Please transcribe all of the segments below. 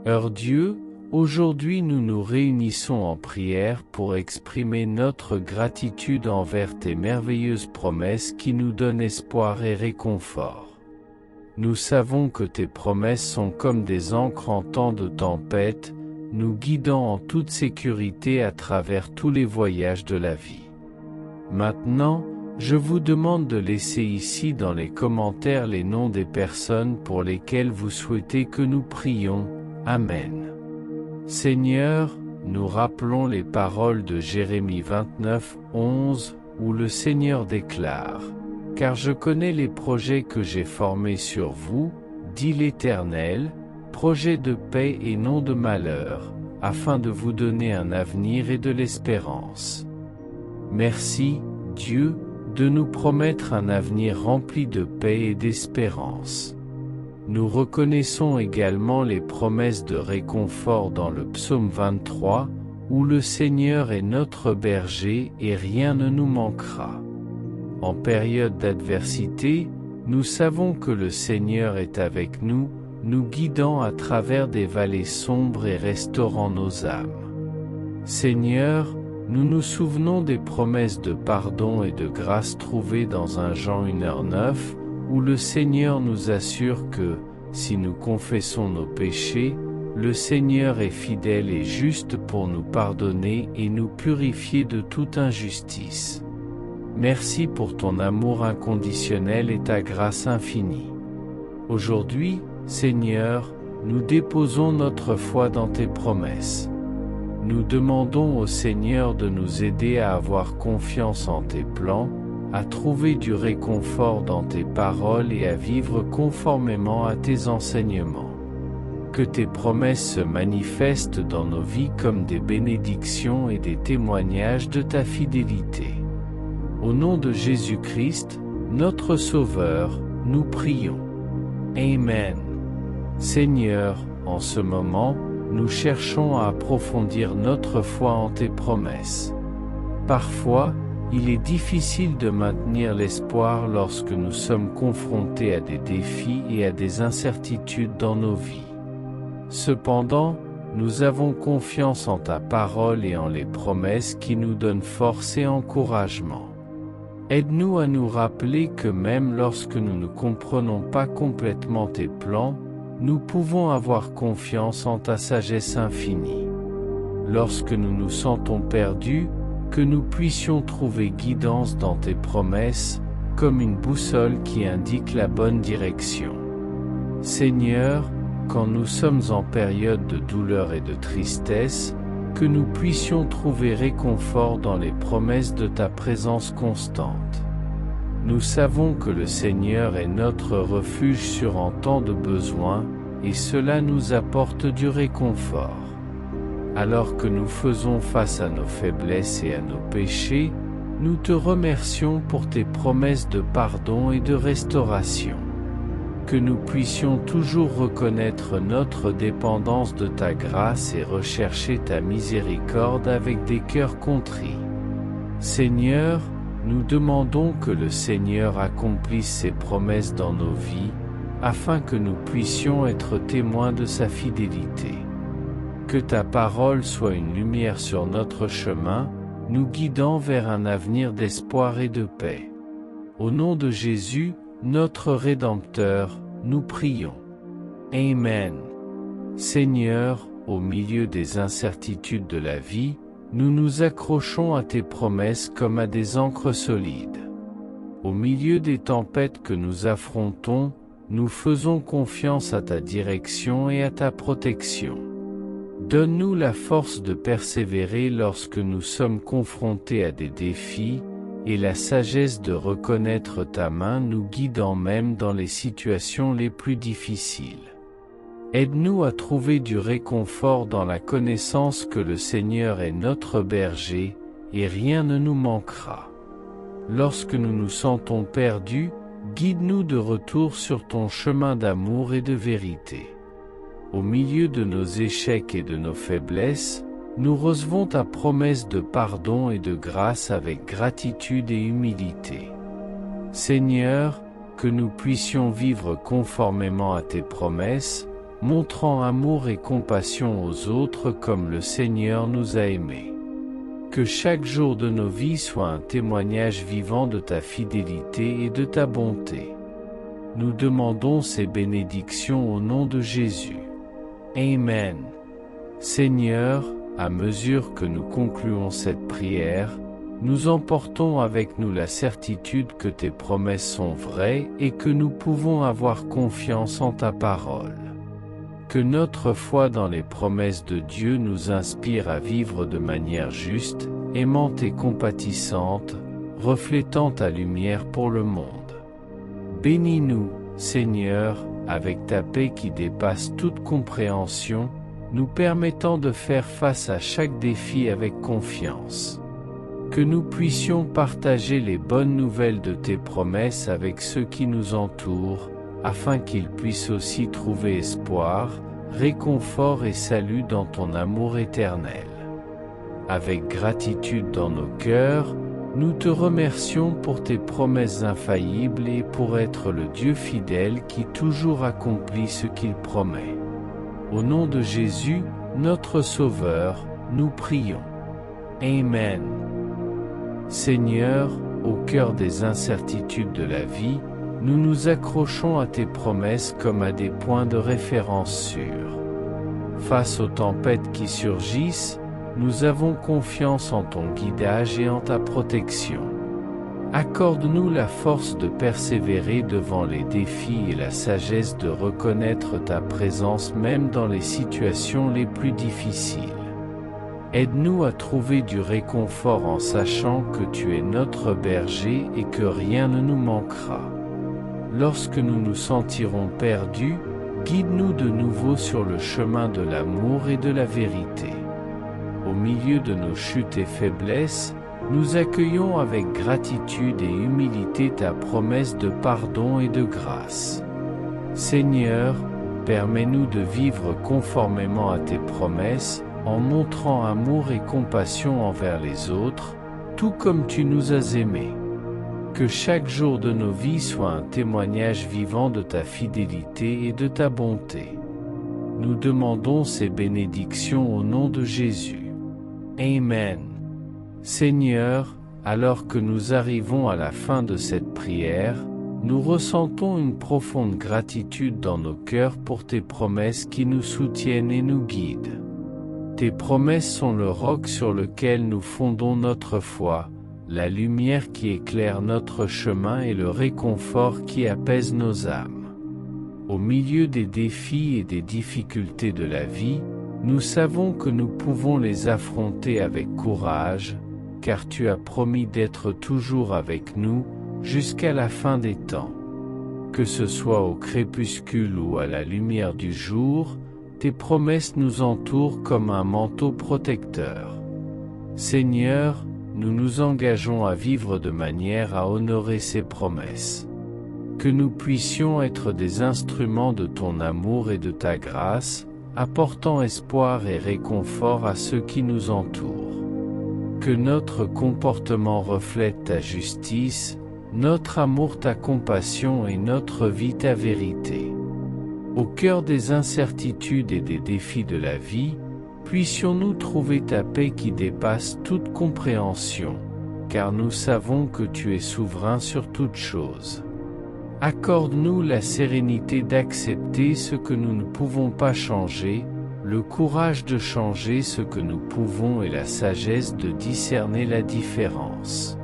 Heure Dieu, aujourd'hui nous nous réunissons en prière pour exprimer notre gratitude envers tes merveilleuses promesses qui nous donnent espoir et réconfort. Nous savons que tes promesses sont comme des ancres en temps de tempête, nous guidant en toute sécurité à travers tous les voyages de la vie. Maintenant, je vous demande de laisser ici dans les commentaires les noms des personnes pour lesquelles vous souhaitez que nous prions. Amen. Seigneur, nous rappelons les paroles de Jérémie 29, 11, où le Seigneur déclare « Car je connais les projets que j'ai formés sur vous, dit l'Éternel, projets de paix et non de malheur, afin de vous donner un avenir et de l'espérance. » Merci, Dieu, de nous promettre un avenir rempli de paix et d'espérance. Nous reconnaissons également les promesses de réconfort dans le psaume 23, où le Seigneur est notre berger et rien ne nous manquera. En période d'adversité, nous savons que le Seigneur est avec nous, nous guidant à travers des vallées sombres et restaurant nos âmes. Seigneur, nous nous souvenons des promesses de pardon et de grâce trouvées dans 1 Jean 1h9, où le Seigneur nous assure que, si nous confessons nos péchés, le Seigneur est fidèle et juste pour nous pardonner et nous purifier de toute injustice. Merci pour ton amour inconditionnel et ta grâce infinie. Aujourd'hui, Seigneur, nous déposons notre foi dans tes promesses. Nous demandons au Seigneur de nous aider à avoir confiance en tes plans, à trouver du réconfort dans tes paroles et à vivre conformément à tes enseignements. Que tes promesses se manifestent dans nos vies comme des bénédictions et des témoignages de ta fidélité. Au nom de Jésus-Christ, notre Sauveur, nous prions. Amen. Seigneur, en ce moment, nous cherchons à approfondir notre foi en tes promesses. Parfois, il est difficile de maintenir l'espoir lorsque nous sommes confrontés à des défis et à des incertitudes dans nos vies. Cependant, nous avons confiance en ta parole et en les promesses qui nous donnent force et encouragement. Aide-nous à nous rappeler que même lorsque nous ne comprenons pas complètement tes plans, nous pouvons avoir confiance en ta sagesse infinie. Lorsque nous nous sentons perdus, que nous puissions trouver guidance dans tes promesses, comme une boussole qui indique la bonne direction. Seigneur, quand nous sommes en période de douleur et de tristesse, que nous puissions trouver réconfort dans les promesses de ta présence constante. Nous savons que le Seigneur est notre refuge sur en temps de besoin, et cela nous apporte du réconfort. Alors que nous faisons face à nos faiblesses et à nos péchés, nous te remercions pour tes promesses de pardon et de restauration. Que nous puissions toujours reconnaître notre dépendance de ta grâce et rechercher ta miséricorde avec des cœurs contrits. Seigneur, nous demandons que le Seigneur accomplisse ses promesses dans nos vies, afin que nous puissions être témoins de sa fidélité. Que ta parole soit une lumière sur notre chemin, nous guidant vers un avenir d'espoir et de paix. Au nom de Jésus, notre Rédempteur, nous prions. Amen. Seigneur, au milieu des incertitudes de la vie, nous nous accrochons à tes promesses comme à des ancres solides. Au milieu des tempêtes que nous affrontons, nous faisons confiance à ta direction et à ta protection. Donne-nous la force de persévérer lorsque nous sommes confrontés à des défis, et la sagesse de reconnaître ta main nous guidant même dans les situations les plus difficiles. Aide-nous à trouver du réconfort dans la connaissance que le Seigneur est notre berger, et rien ne nous manquera. Lorsque nous nous sentons perdus, guide-nous de retour sur ton chemin d'amour et de vérité. Au milieu de nos échecs et de nos faiblesses, nous recevons ta promesse de pardon et de grâce avec gratitude et humilité. Seigneur, que nous puissions vivre conformément à tes promesses, montrant amour et compassion aux autres comme le Seigneur nous a aimés. Que chaque jour de nos vies soit un témoignage vivant de ta fidélité et de ta bonté. Nous demandons ces bénédictions au nom de Jésus. Amen. Seigneur, à mesure que nous concluons cette prière, nous emportons avec nous la certitude que tes promesses sont vraies et que nous pouvons avoir confiance en ta parole. Que notre foi dans les promesses de Dieu nous inspire à vivre de manière juste, aimante et compatissante, reflétant ta lumière pour le monde. Bénis-nous, Seigneur, avec ta paix qui dépasse toute compréhension, nous permettant de faire face à chaque défi avec confiance. Que nous puissions partager les bonnes nouvelles de tes promesses avec ceux qui nous entourent, afin qu'ils puissent aussi trouver espoir, réconfort et salut dans ton amour éternel. Avec gratitude dans nos cœurs, nous te remercions pour tes promesses infaillibles et pour être le Dieu fidèle qui toujours accomplit ce qu'il promet. Au nom de Jésus, notre Sauveur, nous prions. Amen. Seigneur, au cœur des incertitudes de la vie, nous nous accrochons à tes promesses comme à des points de référence sûrs. Face aux tempêtes qui surgissent, nous avons confiance en ton guidage et en ta protection. Accorde-nous la force de persévérer devant les défis et la sagesse de reconnaître ta présence même dans les situations les plus difficiles. Aide-nous à trouver du réconfort en sachant que tu es notre berger et que rien ne nous manquera. Lorsque nous nous sentirons perdus, guide-nous de nouveau sur le chemin de l'amour et de la vérité. Au milieu de nos chutes et faiblesses, nous accueillons avec gratitude et humilité ta promesse de pardon et de grâce. Seigneur, permets-nous de vivre conformément à tes promesses, en montrant amour et compassion envers les autres, tout comme tu nous as aimés. Que chaque jour de nos vies soit un témoignage vivant de ta fidélité et de ta bonté. Nous demandons ces bénédictions au nom de Jésus. Amen. Seigneur, alors que nous arrivons à la fin de cette prière, nous ressentons une profonde gratitude dans nos cœurs pour tes promesses qui nous soutiennent et nous guident. Tes promesses sont le roc sur lequel nous fondons notre foi, la lumière qui éclaire notre chemin et le réconfort qui apaise nos âmes. Au milieu des défis et des difficultés de la vie, nous savons que nous pouvons les affronter avec courage, car tu as promis d'être toujours avec nous, jusqu'à la fin des temps. Que ce soit au crépuscule ou à la lumière du jour, tes promesses nous entourent comme un manteau protecteur. Seigneur, nous nous engageons à vivre de manière à honorer ces promesses. Que nous puissions être des instruments de ton amour et de ta grâce, apportant espoir et réconfort à ceux qui nous entourent. Que notre comportement reflète ta justice, notre amour ta compassion et notre vie ta vérité. Au cœur des incertitudes et des défis de la vie, puissions-nous trouver ta paix qui dépasse toute compréhension, car nous savons que tu es souverain sur toutes choses. Accorde-nous la sérénité d'accepter ce que nous ne pouvons pas changer, le courage de changer ce que nous pouvons et la sagesse de discerner la différence.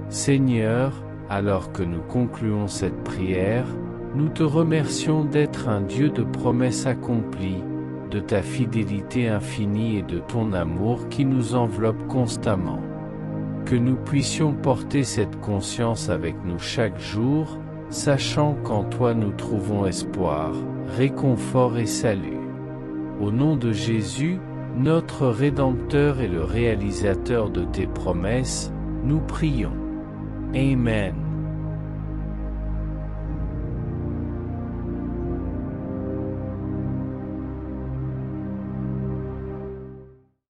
Seigneur, alors que nous concluons cette prière, nous te remercions d'être un Dieu de promesses accomplies, de ta fidélité infinie et de ton amour qui nous enveloppe constamment. Que nous puissions porter cette conscience avec nous chaque jour, sachant qu'en toi nous trouvons espoir, réconfort et salut. Au nom de Jésus, notre Rédempteur et le réalisateur de tes promesses, nous prions. Amen.